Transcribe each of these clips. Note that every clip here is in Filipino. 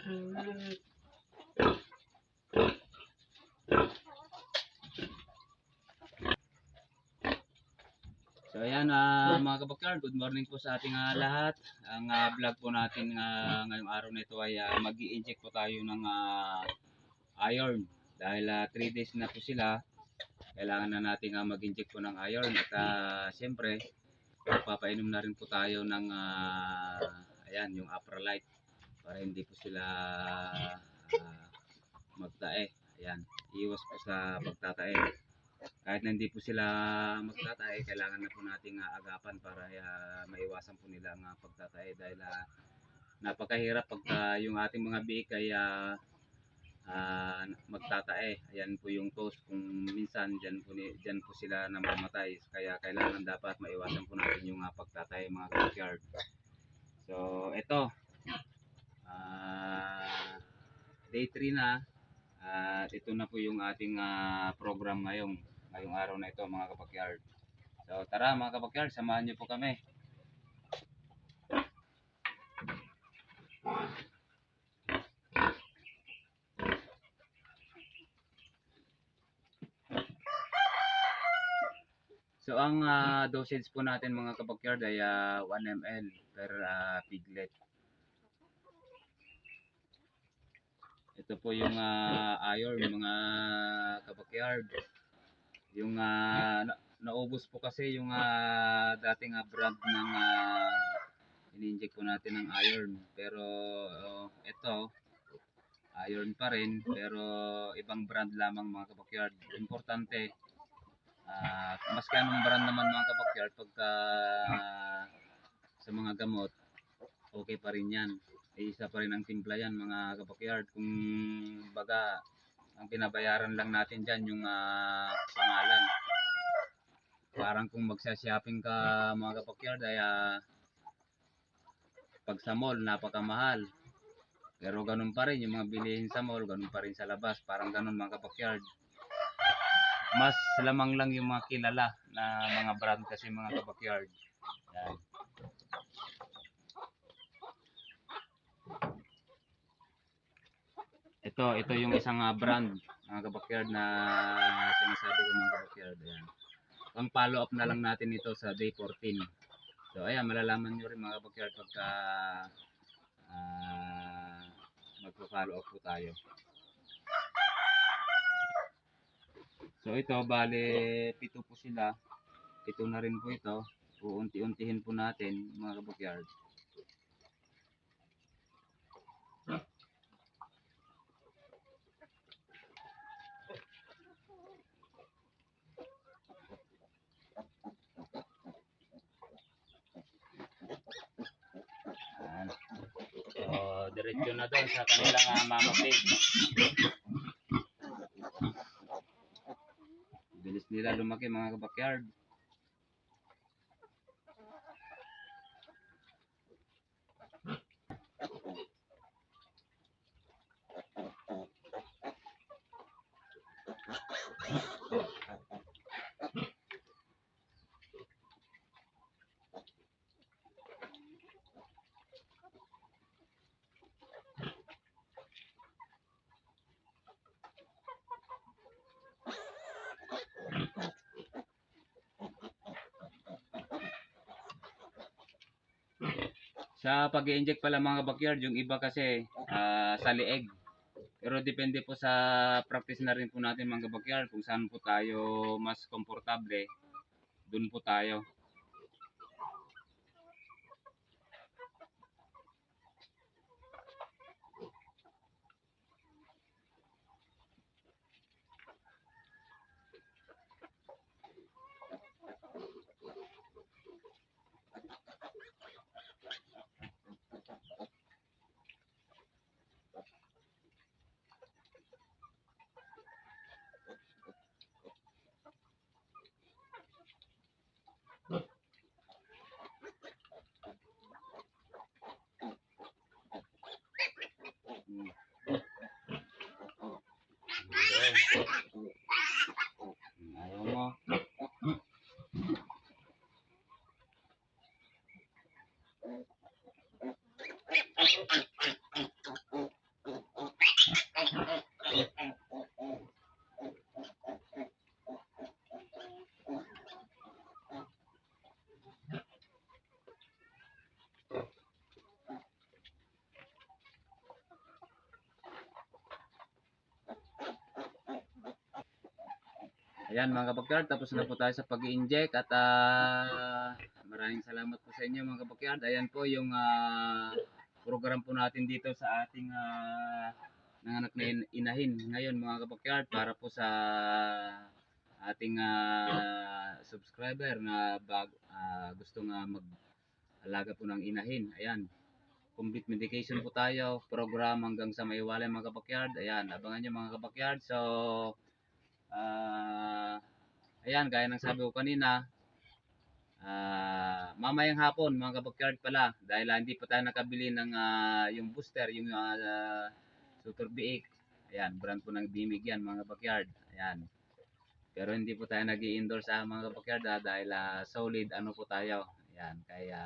So ayan mga kabakyard, good morning po sa ating lahat. Ang vlog po natin ngayong araw na ito ay mag-i-inject po tayo ng iron. Dahil 3 days na po sila, kailangan na natin mag-inject po ng iron. At siyempre, magpapainom na rin po tayo ng ayan, yung Aprolite para hindi po sila magtae. Ayan, iwas po sa pagtatae. Kahit na hindi po sila magtatae, kailangan na po nating agapan para maiwasan po nila ang pagtatae dahil napakahirap pagka yung ating mga biik ay magtatae. Ayan po yung toes, kung minsan dyan po sila namamatay, kaya kailangan dapat maiwasan po natin yung pagtatae mga backyard. So ito day 3 na at ito na po yung ating program ngayong araw na ito mga kabakyard. So tara mga kabakyard, samahan niyo po kami. So ang dosage po natin mga kabakyard ay 1 ml per piglet. Ito po yung iron mga kabakyard. Yung naubos po kasi yung dating brand ng ini-inject po natin ng iron. Pero ito iron pa rin pero ibang brand lamang mga kabakyard. Importante maski anong brand naman mga kabakyard, pagka sa mga gamot okay pa rin yan. Isa pa rin ang timpla yan mga kabakyard. Kung baga ang pinabayaran lang natin dyan yung pangalan. Parang kung magsha-shopping ka mga kabakyard ay pag sa mall napakamahal, pero ganun pa rin yung mga bilihin sa mall, ganun pa rin sa labas. Parang ganun mga kabakyard. Mas lamang lang yung mga kilala na mga brand kasi mga kabakyard. Yan. Ito yung isang brand mga kabakyard na sinasabi ko mga kabakyard. Ayan. Pang follow up na lang natin ito sa day 14. So ayan, malalaman nyo rin mga kabakyard pagka magpo-follow up po tayo. So ito bale 7 po sila. 7 na rin po ito. Uunti-untihin po natin mga kabakyard. So diretso na doon sa kanilang mama pig. Bilis nila lumaki mga kabakyard. Sa pag-i-inject pala mga backyard, yung iba kasi sa leeg. Pero depende po sa practice na rin po natin mga backyard kung saan po tayo mas komportable, dun po tayo. Ayaw mo. Ayan mga kabakyard, tapos na po tayo sa pag-i-inject at maraming salamat po sa inyo mga kabakyard. Ayan po yung program po natin dito sa ating nanganak na inahin ngayon mga kabakyard, para po sa ating subscriber na gusto nga mag-alaga po ng inahin. Ayan, complete medication po tayo, program hanggang sa maiwalay mga kabakyard. Ayan, abangan nyo mga kabakyard. So ayan, gaya ng sabi ko kanina, mamayang hapon mga kabakyard pala, dahil hindi pa tayo nakabili ng yung booster, yung Super Biik. Ayan, brand po ng Bimig yan mga kabakyard. Ayan, pero hindi po tayo nag-i-endorse mga kabakyard dahil solid ano po tayo. Ayan, kaya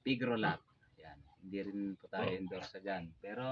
Pigrolac. Ayan, hindi rin po tayo endorse dyan. Pero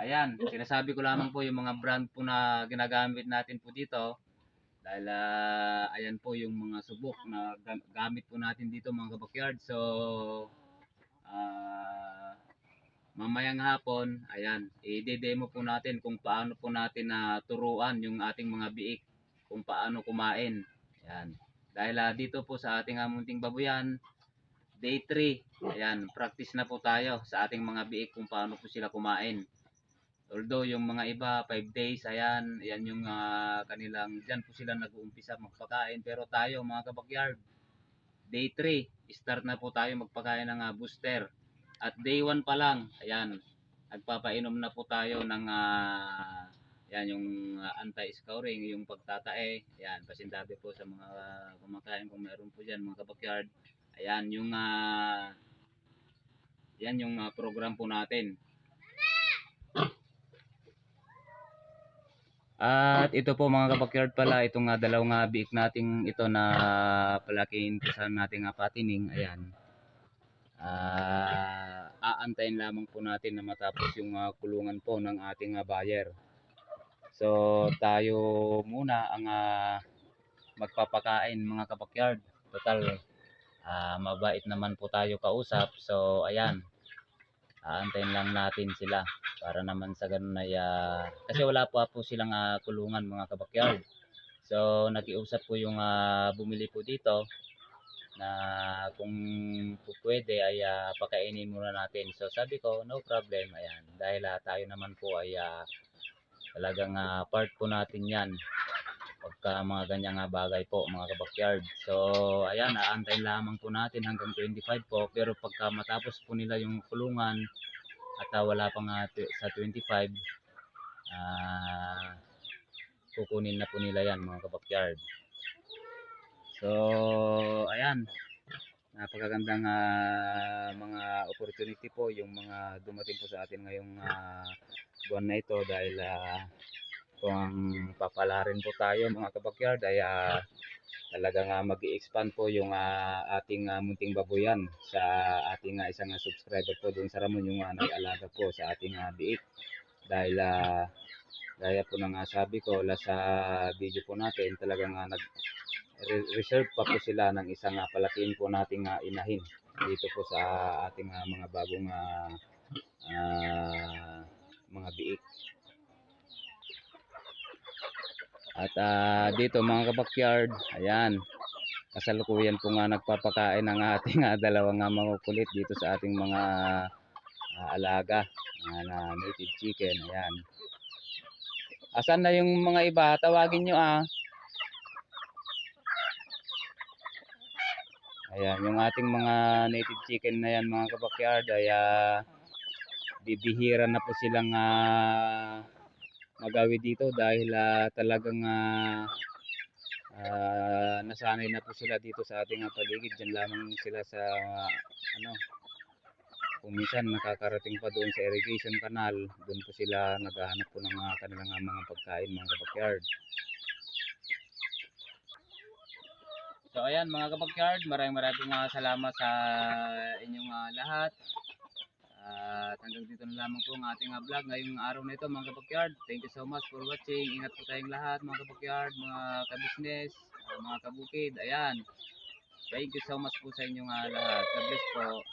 ayan, sinasabi ko lamang po yung mga brand po na ginagamit natin po dito, dahil ayan po yung mga subok na gamit po natin dito mga kabakyard. So mamayang hapon, ayan, i-demo po natin kung paano po natin turuan yung ating mga biik kung paano kumain. Ayan, dahil dito po sa ating munting babuyan, day 3, ayan, practice na po tayo sa ating mga biik kung paano po sila kumain. Although yung mga iba 5 days, ayan yung kanilang, dyan po sila nag-uumpisa magpakain. Pero tayo mga kabakyard, day 3, start na po tayo magpakain ng booster. At day 1 pa lang, ayan, nagpapainom na po tayo ng ayan, yung anti-scouring, yung pagtatae. Ayan, pasintabi po sa mga kumakain kung meron po dyan mga kabakyard. Ayan yung yan yung program po natin. At ito po mga kabakyard pala, itong dalawang biik nating ito na palakihin ko sa nating patining. Ayan, aantayin lamang po natin na matapos yung kulungan po ng ating buyer. So tayo muna ang magpapakain mga kabakyard. Total mabait naman po tayo kausap. So ayan, aantayin lang natin sila para naman sa ganun ay kasi wala pa po silang kulungan mga kabakyard. So nakiusap po yung bumili po dito na kung pwede ay pakainin muna natin. So sabi ko no problem, ayan, dahil tayo naman po ay talagang part po natin yan pagka mga ganyang bagay po mga kabakyard. So ayan, aantayin lamang po natin hanggang 25 po, pero pagka matapos po nila yung kulungan at wala pang sa 25, kukunin na po nila yan mga kabakyard. So ayan, napakagandang mga opportunity po yung mga dumating po sa atin ngayong buwan na ito, dahil kung papalarin po tayo mga kabakyard ay talagang mag-i-expand po yung ating munting babuyan sa ating isang subscriber po doon sa Ramon, yung nag-alaga po sa ating biik. Dahil gaya po ng sabi ko sa video po natin, talagang reserve pa po sila ng isang palakihin po nating inahin dito po sa ating mga bagong mga biik. At dito mga kabakyard, ayan, kasalukuyan po nga nagpapakain ng ating dalawang makukulit dito sa ating mga alaga na native chicken. Ayan, asan na yung mga iba? Tawagin nyo Ayan, yung ating mga native chicken na yan mga kabakyard ay bibihira na po silang magawi dito, dahil talagang nasanay na po sila dito sa ating paligid. Diyan lamang sila sa kung minsan nakakarating pa doon sa irrigation canal, doon po sila naghahanap po ng kanilang mga pagkain mga kabakyard. So ayan mga kabakyard, maraming salamat sa inyong lahat. At hanggang dito na lamang po ang ating vlog ngayong araw na ito mga kabakyard. Thank you so much for watching. Ingat po tayong lahat mga kabakyard, mga kabisnes, mga kabukid. Ayan, thank you so much po sa inyong lahat. God bless po.